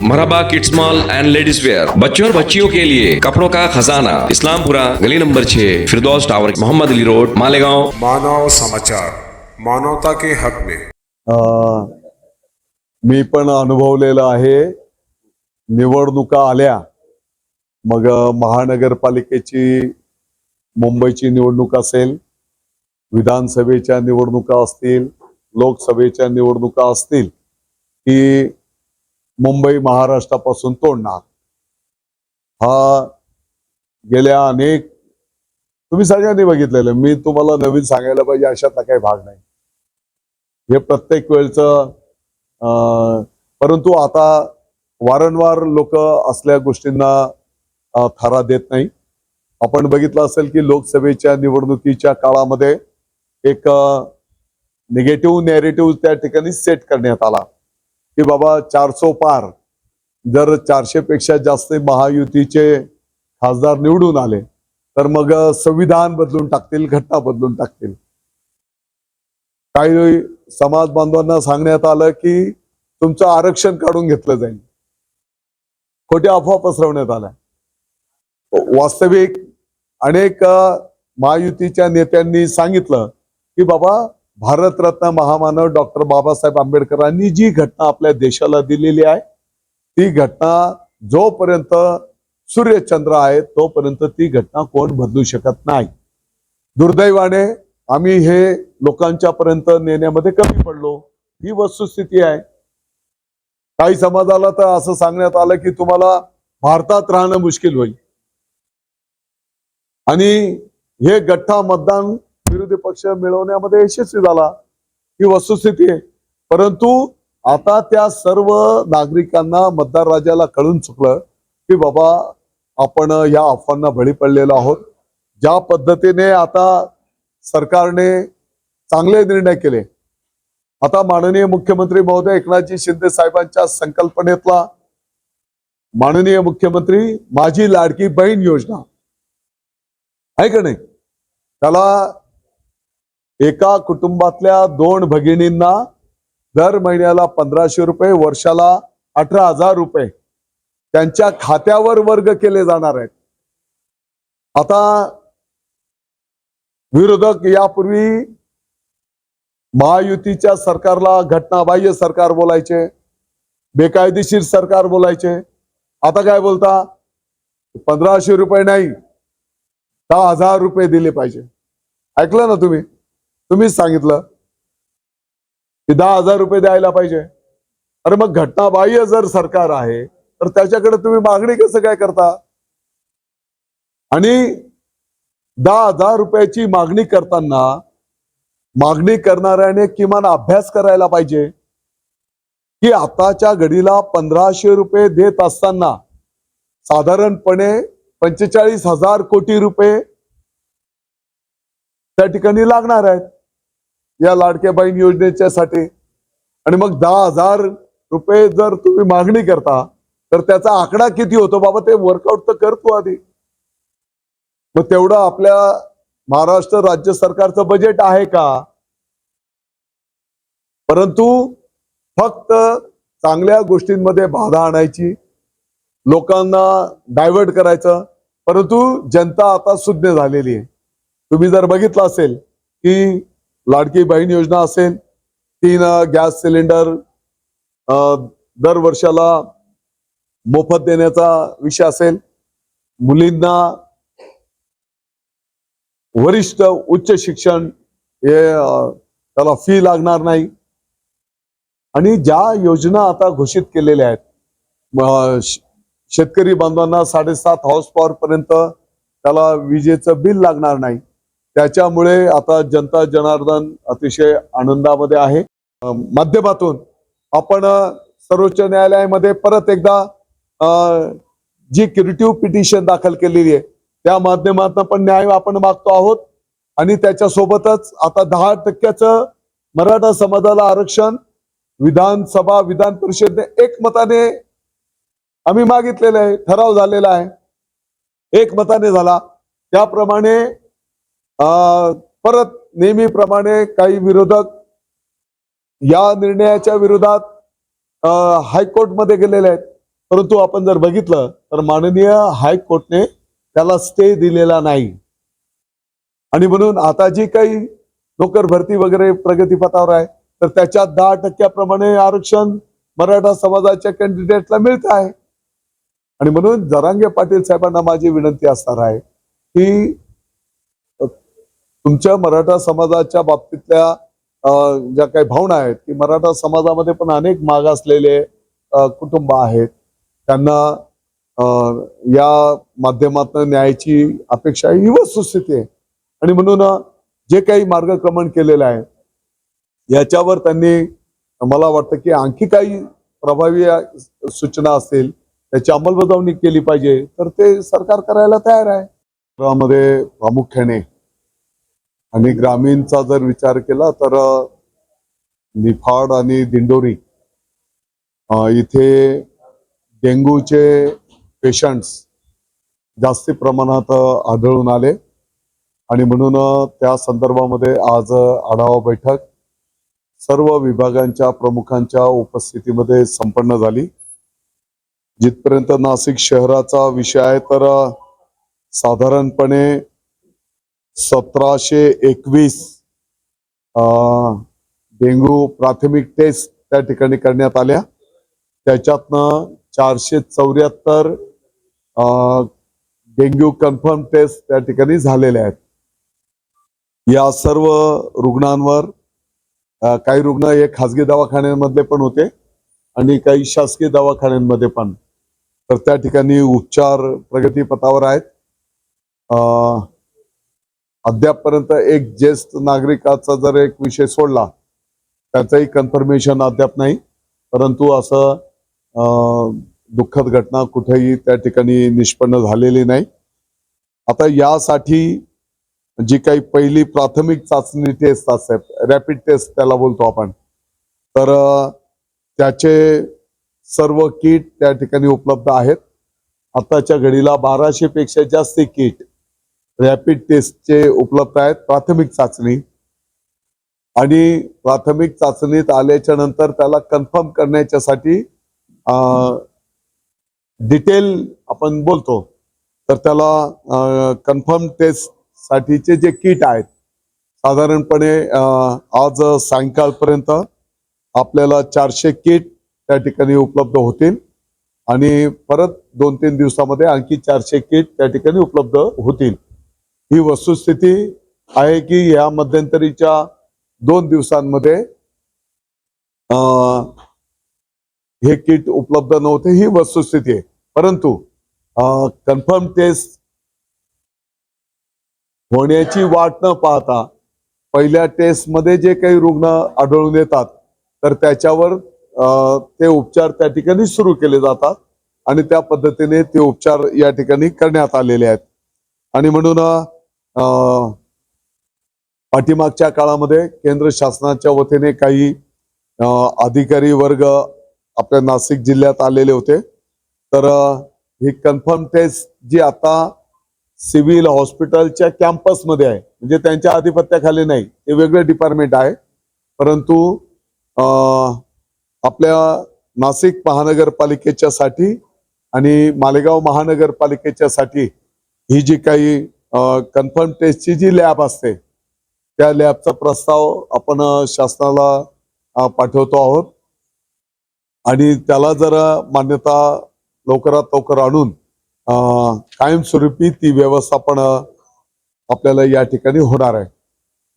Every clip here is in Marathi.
Marhaba kids mall and ladies wear, बच्चों और बच्चियों के लिए कपड़ों का खजाना, इस्लामपुरा, गली number 6, Firdaus tower, Mohammad Ali road, Malegaon. Manav Samachar, मानवता के हक में। मी पण अनुभवलेलं आहे. निवडणुका आल्या, मग महानगरपालिकेची मुंबईची निवडणूक असेल, विधानसभेच्या निवडणुका असतील, लोकसभेच्या निवडणुका असतील, की मुंबई महाराष्ट्रापासून तोडणार. हा गेल्या अनेक तुम्ही सगळ्यांनी बघितलेलं, मी तुम्हाला नवीन सांगायला पाहिजे अशातला काही भाग नाही. हे प्रत्येक वेळचं परंतु आता वारंवार लोक असल्या गोष्टींना थारा देत नाही. आपण बघितलं असेल की लोकसभेच्या निवडणुकीच्या काळामध्ये एक निगेटिव्ह नॅरेटिव्ह त्या ठिकाणी सेट करण्यात आला की बाबा 400 पार, जर 400 पेक्षा जास्त महायुतीचे खासदार निवडून आले तर मग संविधान बदलून टाकतील, घटना बदलून टाकतील. काही समाज बांधवांना सांगण्यात आलं की तुमचं आरक्षण काढून घेतलं जाईल. खोट्या अफवा पसरवण्यात आल्या. वास्तविक अनेक महायुतीच्या नेत्यांनी सांगितलं की बाबा भारतरत्न महामानव डॉक्टर बाबासाहेब आंबेडकरांनी जी घटना आपल्या देशाला दिलेली आहे, ती घटना जोपर्यंत सूर्यचंद्र आहे तोपर्यंत ती घटना कोण बदलू शकत नाही. दुर्दैवाने आम्ही हे लोकांच्या पर्यंत नेण्यामध्ये कमी पडलो. ही वस्तुस्थिती आहे. काही समाजाला तर असं सांगण्यात आलं की तुम्हाला भारतात राहणं मुश्किल होईल, आणि हे गठ्ठा मतदान विरोधी पक्ष मिळवण्यामध्ये यशस्वी झाला. ही वस्तुस्थिती आहे. परंतु आता त्या सर्व नागरिकांना, मतदार राजाला कळून चुकलं की बाबा आपण या अफवांना बळी पडलेलो आहोत. ज्या पद्धतीने आता सरकारने चांगले निर्णय केले, आता माननीय मुख्यमंत्री महोदय एकनाथजी शिंदे साहेबांच्या संकल्पनेतला माननीय मुख्यमंत्री माझी लाडकी बहीण योजना आहे का नाही, त्याला एका कुटुंबातल्या 2 भगिनींना दर महिन्याला 1500 रुपये, वर्षाला 18,000 रुपये त्यांच्या खात्यावर वर्ग केले जाणार आहेत. आता विरोधक यापूर्वी महायुतीच्या सरकारला घटनाबाह्य सरकार बोलायचे, बेकायदेशीर सरकार बोलायचे. आता काय बोलता? 1500 रुपये नाही, 10,000 रुपये दिले पाहिजे. ऐकलं ना तुम्ही? तुम्हीच सांगितलं की 10,000 रुपये द्यायला पाहिजे. अरे मग घटनाबाह्य जर सरकार आहे तर त्याच्याकडे तुम्ही मागणी कसं काय करता? आणि 10,000 रुपयाची मागणी करताना मागणी करणाऱ्याने किमान अभ्यास करायला पाहिजे की आताच्या घडीला 1500 रुपये देत असताना साधारणपणे 45,000 कोटी रुपये त्या ठिकाणी लागणार आहेत या लाडक्या बहीण योजनेच्यासाठी. आणि मग 10,000 रुपये जर तुम्ही मागणी करता तर त्याचा आकडा किती होतो बाबा, ते वर्कआउट तर करतो आधी. मग तेवढं आपल्या महाराष्ट्र राज्य सरकारचं बजेट आहे का? परंतु फक्त चांगल्या गोष्टींमध्ये बाधा आणायची, लोकांना डायव्हर्ट करायचं. परंतु जनता आता सुज्ञ झालेली आहे. तुम्ही जर बघितलं असेल की लाडकी बहीण योजना असेल, 3 गॅस सिलेंडर दर वर्षाला मोफत देण्याचा विषय असेल, मुलींना वरिष्ठ उच्च शिक्षण हे त्याला फी लागणार नाही, आणि ज्या योजना आता घोषित केलेल्या आहेत, शेतकरी बांधवांना 7.5 हॉर्स पॉवर पर्यंत त्याला विजेचं बिल लागणार नाही. त्याच्यामुळे आता जनता जनार्दन अतिशय आनंदामध्ये आहे. माध्यमातून आपण सर्वोच्च न्यायालयामध्ये परत एकदा जी क्युरेटिव्ह पिटिशन दाखल केलेली आहे त्या माध्यमातून पण न्याय आपण मागतो आहोत. आणि त्याच्यासोबतच आता 10% मराठा समाजाला आरक्षण विधानसभा विधान परिषदेने एकमताने आम्ही मागितलेलं आहे, ठराव झालेला आहे, एकमताने झाला. त्याप्रमाणे परत नेहमीप्रमाणे काही विरोधक या निर्णयाच्या विरोधात हायकोर्टमध्ये गेलेले आहेत. परंतु आपण जर बघितलं तर माननीय हायकोर्टने त्याला स्टे दिलेला नाही. आणि म्हणून आता जी काही नोकर भरती वगैरे प्रगतीपथावर आहे तर त्याच्यात 10% आरक्षण मराठा समाजाच्या कॅन्डिडेटला मिळत आहे. आणि म्हणून जरांगे पाटील साहेबांना माझी विनंती असणार आहे की तुमच्या मराठा समाजाच्या बाबतीतल्या ज्या काही भावना आहेत की मराठा समाजामध्ये पण अनेक मागासलेले कुटुंब आहेत, त्यांना या माध्यमातून न्यायाची अपेक्षा आहे, ही वस्तुस्थिती आहे. आणि म्हणून जे काही मार्गक्रमण केलेलं आहे याच्यावर त्यांनी मला वाटतं की आणखी काही प्रभावी सूचना असतील त्याची अंमलबजावणी केली पाहिजे, तर ते सरकार करायला तयार आहे. त्यामध्ये प्रामुख्याने आणि ग्रामीणचा जर विचार केला तर निफाड आणि दिंडोरी इथे डेंग्यूचे पेशंट्स जास्ती प्रमाणात आढळून आले. आणि म्हणून त्या संदर्भामध्ये आज आढावा बैठक सर्व विभागांच्या प्रमुखांच्या उपस्थितीमध्ये संपन्न झाली. जिथपर्यंत नाशिक शहराचा विषय आहे तर साधारणपणे 1721 डेंग्यू प्राथमिक टेस्ट त्या ठिकाणी करण्यात आल्या. त्याच्यातनं 474 डेंग्यू कन्फर्म टेस्ट त्या ठिकाणी झालेल्या आहेत. या सर्व रुग्णांवर काही रुग्ण हे खासगी दवाखान्यांमध्ये पण होते आणि काही शासकीय दवाखान्यांमध्ये पण, तर त्या ठिकाणी उपचार प्रगतीपथावर आहेत. अद्यापपर्यंत एक ज्येष्ठ नागरिकाचा जर एक विषय सोडला त्याचंही कन्फर्मेशन अद्याप नाही, परंतु असं दुःखद घटना कुठेही त्या ठिकाणी निष्पन्न झालेली नाही. आता यासाठी जी काही पहिली प्राथमिक चाचणी टेस्ट असते, रॅपिड टेस्ट त्याला बोलतो आपण, तर त्याचे सर्व किट त्या ठिकाणी उपलब्ध आहेत. आताच्या घडीला 1200 पेक्षा जास्त किट रॅपिड टेस्टचे उपलब्ध आहेत प्राथमिक चाचणी. आणि प्राथमिक चाचणीत आल्याच्या नंतर त्याला कन्फर्म करण्याच्यासाठी डिटेल आपण बोलतो, तर त्याला कन्फर्म टेस्ट साठीचे जे किट आहेत साधारणपणे आज सायंकाळपर्यंत आपल्याला 400 किट त्या ठिकाणी उपलब्ध होतील आणि परत 2-3 दिवसामध्ये आणखी 400 किट त्या ठिकाणी उपलब्ध होतील. ही वस्तुस्थिती आहे की या मध्यंतरीच्या 2 दिवसांमध्ये हे किट उपलब्ध नव्हते, ही वस्तुस्थिती आहे. परंतु कन्फर्म टेस्ट होण्याची वाट न पाहता पहिल्या टेस्टमध्ये जे काही रुग्ण आढळून येतात तर त्याच्यावर ते उपचार त्या ठिकाणी सुरू केले जातात आणि त्या पद्धतीने ते उपचार या ठिकाणी करण्यात आलेले आहेत. आणि म्हणून पाठीमागच्या काळामध्ये केंद्र शासनाच्या वतीने काही अधिकारी वर्ग आपल्या नाशिक जिल्ह्यात आलेले होते, तर ही कन्फर्म टेस्ट जी आता सिव्हिल हॉस्पिटलच्या कॅम्पसमध्ये आहे, म्हणजे त्यांच्या आधिपत्याखाली नाही, ते वेगळं डिपार्टमेंट आहे, परंतु आपल्या नाशिक महानगरपालिकेच्या साठी आणि मालेगाव महानगरपालिकेच्या साठी ही जी काही कन्फर्म टेस्टची जी लॅब असते त्या लॅबचा प्रस्ताव आपण शासनाला पाठवतो आहोत. आणि त्याला जर मान्यता लवकरात लवकर आणून कायमस्वरूपी ती व्यवस्थापन आपल्याला या ठिकाणी होणार आहे.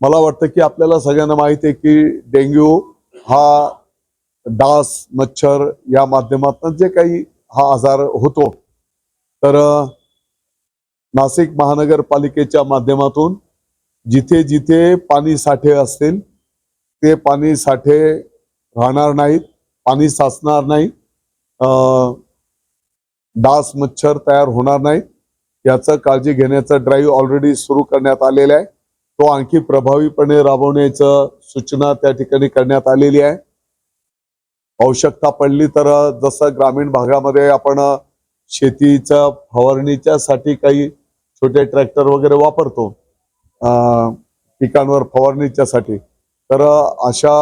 मला वाटतं की आपल्याला सगळ्यांना माहिती आहे की डेंग्यू हा डास मच्छर या माध्यमातून जे काही हा आजार होतो, तर नाशिक महानगरपालिकेच्या माध्यमातून जिथे जिथे पाणी साठे असतील ते पाणी साठे राहणार नाहीत, पाणी साचणार नाही, डास मच्छर तयार होणार नाही, याचं काळजी घेण्याचं ड्राईव्ह ऑलरेडी सुरू करण्यात आलेला आहे. तो आणखी प्रभावीपणे राबवण्याचं सूचना त्या ठिकाणी करण्यात आलेली आहे. आवश्यकता पडली तर जसं ग्रामीण भागामध्ये आपण शेतीच्या फवारणीच्या साठी काही छोटे ट्रॅक्टर वगैरे वापरतो पिकांवर फवारणीच्या साठी, तर अशा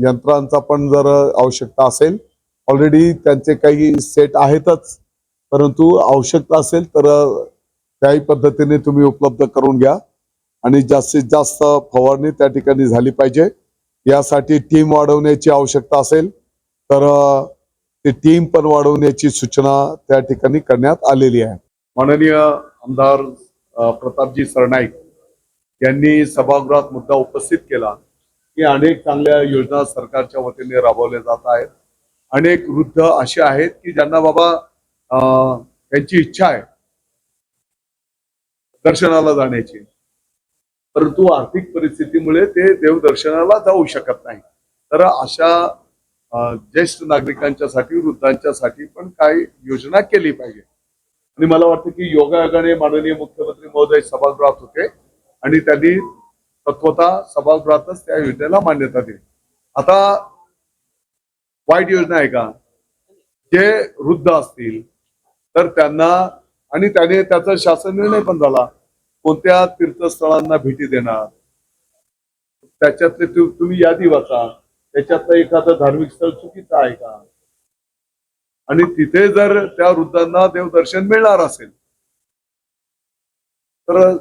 यंत्रांचा पण जर आवश्यकता असेल ऑलरेडी त्यांचे काही सेट आहेतच, परंतु आवश्यकता असेल तर त्याही पद्धतीने तुम्ही उपलब्ध करून घ्या आणि जास्तीत जास्त फवारणी त्या ठिकाणी झाली पाहिजे. यासाठी टीम वाढवण्याची आवश्यकता असेल तर ती टीम पण वाढवण्याची सूचना त्या ठिकाणी करण्यात आलेली आहे. माननीय आमदार प्रतापजी सरनाईक यांनी सभागृहात मुद्दा उपस्थित केला की अनेक चांगल्या योजना सरकारच्या वतीने राबवल्या जात आहेत. अनेक वृद्ध असे आहेत की ज्यांना बाबा त्यांची इच्छा आहे दर्शनाला जाण्याची, परंतु आर्थिक परिस्थितीमुळे ते देवदर्शनाला जाऊ शकत नाही. तर अशा ज्येष्ठ नागरिकांच्यासाठी, वृद्धांच्यासाठी पण काही योजना केली पाहिजे. आणि मला वाटतं की योगायोगाने माननीय मुख्यमंत्री महोदय सभागृहात होते आणि त्यांनी तत्वतः सभागृहातच त्या योजनेला मान्यता दिली. आता वाईट योजना आहे का? जे वृद्ध असतील तर त्यांना, आणि त्याने त्याचा शासन निर्णय पण झाला, कोणत्या तीर्थस्थळांना भेटी देणार त्याच्यातले तुम्ही यादी वाचा, त्याच्यातलं एखादं धार्मिक स्थळ चुकीचं आहे का, आणि तिथे जर त्या वृद्धांना देवदर्शन मिळणार असेल तर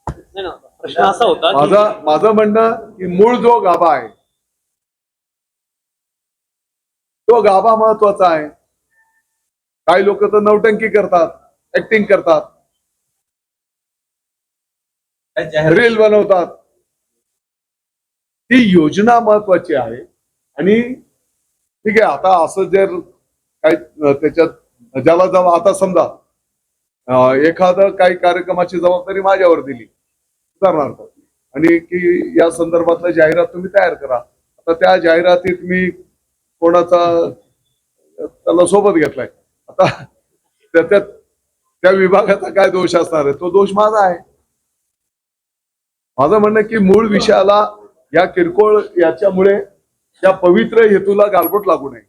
प्रश्न असा होता माझं म्हणणं की मूळ जो गाभा आहे तो गाभा महत्वाचा आहे. काही लोक तर नौटंकी करतात, ऍक्टिंग करतात, रील बनवतात. ती योजना महत्वाची आहे. आणि ठीक आहे, आता असं जर काही त्याच्यात ज्याला जेव्हा आता समजा एखादं काही कार्यक्रमाची जबाबदारी माझ्यावर दिली उदाहरणार्थ, आणि की या संदर्भातलं जाहिरात तुम्ही तयार करा. आता त्या जाहिरातीत मी कोणाचा त्याला सोबत घेतलाय, आता त्याच्यात त्या विभागाचा काय दोष असणार आहे? तो दोष माझा आहे. माझं म्हणणं की मूळ विषयाला या किरकोळ याच्यामुळे या पवित्र हेतूला गालबोट लागू नये.